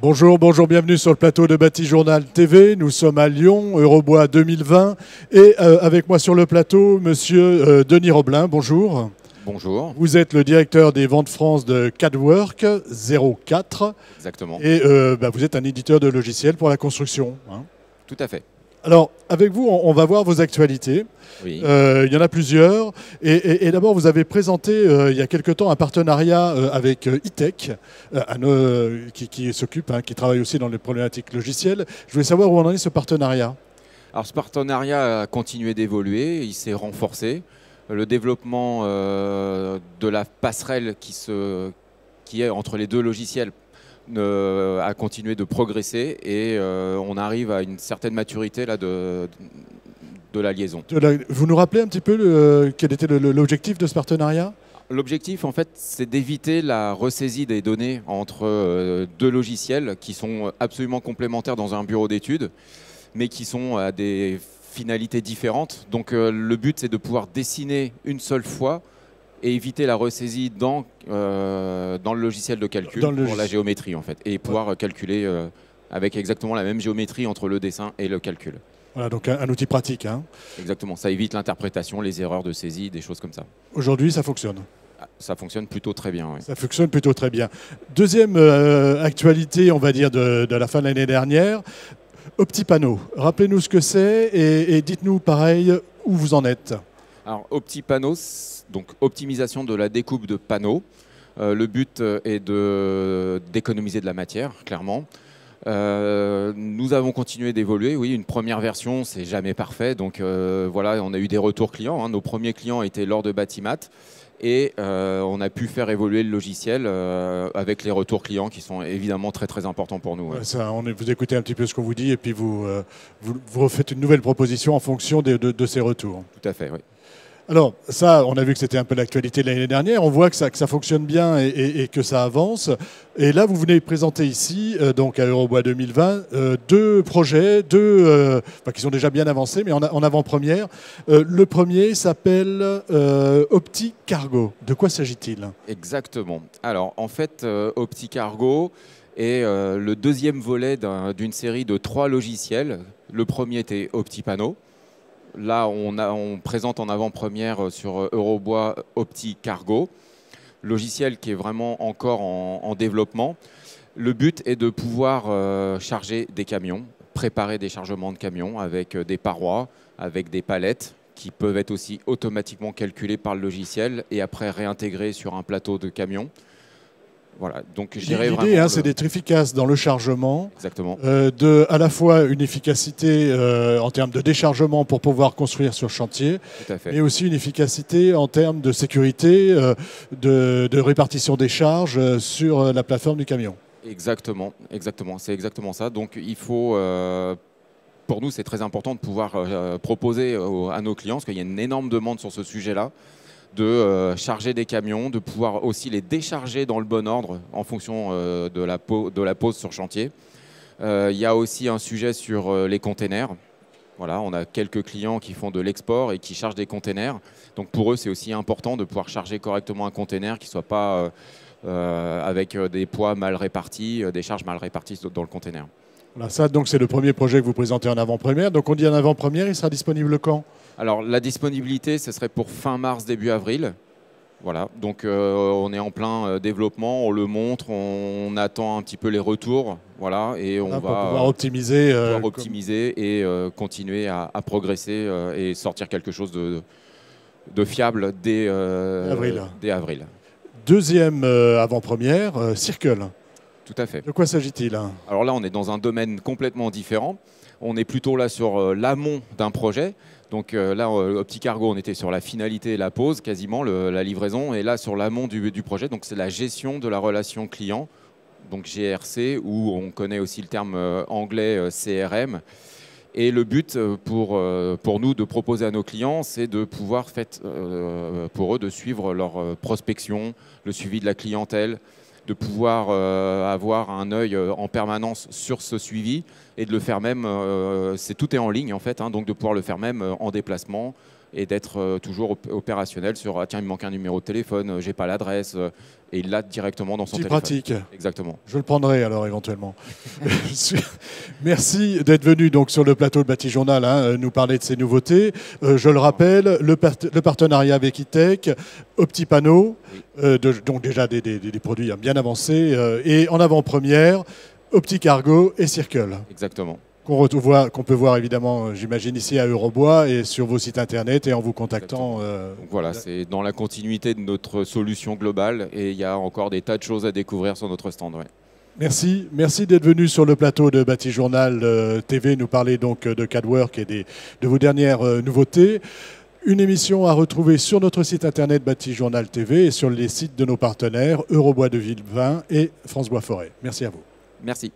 Bonjour, bonjour, bienvenue sur le plateau de Bâti Journal TV. Nous sommes à Lyon, Eurobois 2020. Et avec moi sur le plateau, monsieur Denis Roblin, bonjour. Bonjour. Vous êtes le directeur des ventes France de CADWork 04. Exactement. Et vous êtes un éditeur de logiciels pour la construction, hein. Tout à fait. Alors, avec vous, on va voir vos actualités. Oui. Il y en a plusieurs. Et d'abord, vous avez présenté il y a quelque temps un partenariat avec E-Tech, qui s'occupe, hein, qui travaille aussi dans les problématiques logicielles. Je voulais savoir où en est ce partenariat. Alors ce partenariat a continué d'évoluer, il s'est renforcé. Le développement de la passerelle qui est entre les deux logiciels a continué de progresser et on arrive à une certaine maturité là, de la liaison. Vous nous rappelez un petit peu quel était l'objectif de ce partenariat ? L'objectif, en fait, c'est d'éviter la ressaisie des données entre deux logiciels qui sont absolument complémentaires dans un bureau d'études, mais qui sont à des finalités différentes. Donc le but, c'est de pouvoir dessiner une seule fois et éviter la ressaisie dans le logiciel de calcul pour la géométrie, en fait, et pouvoir calculer avec exactement la même géométrie entre le dessin et le calcul. Voilà, donc un outil pratique, hein. Exactement, ça évite l'interprétation, les erreurs de saisie, des choses comme ça. Aujourd'hui, ça fonctionne. Ça fonctionne plutôt très bien. Oui. Ça fonctionne plutôt très bien. Deuxième actualité, on va dire, de la fin de l'année dernière, OptiPanneau. Rappelez-nous ce que c'est et dites-nous, pareil, où vous en êtes. Alors, OptiPanneau, donc optimisation de la découpe de panneaux. Le but est d'économiser de la matière, clairement. Nous avons continué d'évoluer. Oui, une première version, c'est jamais parfait. Donc voilà, on a eu des retours clients, hein. Nos premiers clients étaient lors de Batimat. Et on a pu faire évoluer le logiciel avec les retours clients qui sont évidemment très très importants pour nous. Ouais. Ça, vous écoutez un petit peu ce qu'on vous dit et puis vous refaites une nouvelle proposition en fonction de ces retours. Tout à fait, oui. Alors ça, on a vu que c'était un peu l'actualité de l'année dernière. On voit que ça fonctionne bien et que ça avance. Et là, vous venez présenter ici, donc à Eurobois 2020, deux projets, qui sont déjà bien avancés, mais en avant-première. Le premier s'appelle OptiCargo. De quoi s'agit-il ? Exactement. Alors, en fait, OptiCargo est le deuxième volet d'une série de 3 logiciels. Le premier était OptiPanneau. Là, on présente en avant-première sur Eurobois OptiCargo, logiciel qui est vraiment encore en développement. Le but est de pouvoir charger des camions, préparer des chargements de camions avec des parois, avec des palettes qui peuvent être aussi automatiquement calculées par le logiciel et après réintégrées sur un plateau de camion. Voilà, donc l'idée, c'est d'être efficace dans le chargement. Exactement. À la fois une efficacité en termes de déchargement pour pouvoir construire sur chantier, tout à fait, mais aussi une efficacité en termes de sécurité, de répartition des charges sur la plateforme du camion. Exactement, c'est exactement ça. Donc il faut, pour nous, c'est très important de pouvoir proposer à nos clients, parce qu'il y a une énorme demande sur ce sujet-là, de charger des camions, de pouvoir aussi les décharger dans le bon ordre en fonction de la pose sur chantier. Il y a aussi un sujet sur les containers. Voilà, on a quelques clients qui font de l'export et qui chargent des containers. Donc pour eux, c'est aussi important de pouvoir charger correctement un container qui ne soit pas avec des poids mal répartis, des charges mal réparties dans le container. Voilà, ça, donc, c'est le premier projet que vous présentez en avant-première. Donc on dit en avant-première, il sera disponible quand ? Alors la disponibilité, ce serait pour fin mars, début avril. Voilà, donc on est en plein développement, on le montre, on attend un petit peu les retours, voilà, et on va pouvoir optimiser, et continuer à progresser et sortir quelque chose de fiable dès avril. Deuxième avant-première, Circle. Tout à fait. De quoi s'agit-il ? Alors là, on est dans un domaine complètement différent. On est plutôt là sur l'amont d'un projet. Donc là, OptiCargo, on était sur la finalité, la pose, quasiment, la livraison. Et là, sur l'amont du projet, donc c'est la gestion de la relation client, donc GRC, où on connaît aussi le terme anglais CRM. Et le but pour nous de proposer à nos clients, c'est de pouvoir pour eux de suivre leur prospection, le suivi de la clientèle, de pouvoir avoir un œil en permanence sur ce suivi et de le faire même, tout est en ligne en fait, hein, donc de pouvoir le faire même en déplacement et d'être toujours opérationnel sur ah, tiens, il me manque un numéro de téléphone, j'ai pas l'adresse, et il l'a directement dans son téléphone. C'est pratique. Exactement. Je le prendrai alors éventuellement. Merci d'être venu donc sur le plateau de Batijournal nous parler de ces nouveautés. Je le rappelle, le partenariat avec E-Tech, OptiPanneau, donc déjà des produits bien avancés, et en avant-première, OptiCargo et Circle. Exactement. Qu'on peut voir évidemment, j'imagine, ici à Eurobois et sur vos sites internet et en vous contactant. Donc voilà, c'est dans la continuité de notre solution globale et il y a encore des tas de choses à découvrir sur notre stand. Ouais. Merci d'être venu sur le plateau de Batijournal TV nous parler donc de CADWork et de vos dernières nouveautés. Une émission à retrouver sur notre site internet Batijournal TV et sur les sites de nos partenaires Eurobois de Villevin et France Bois Forêt. Merci à vous. Merci.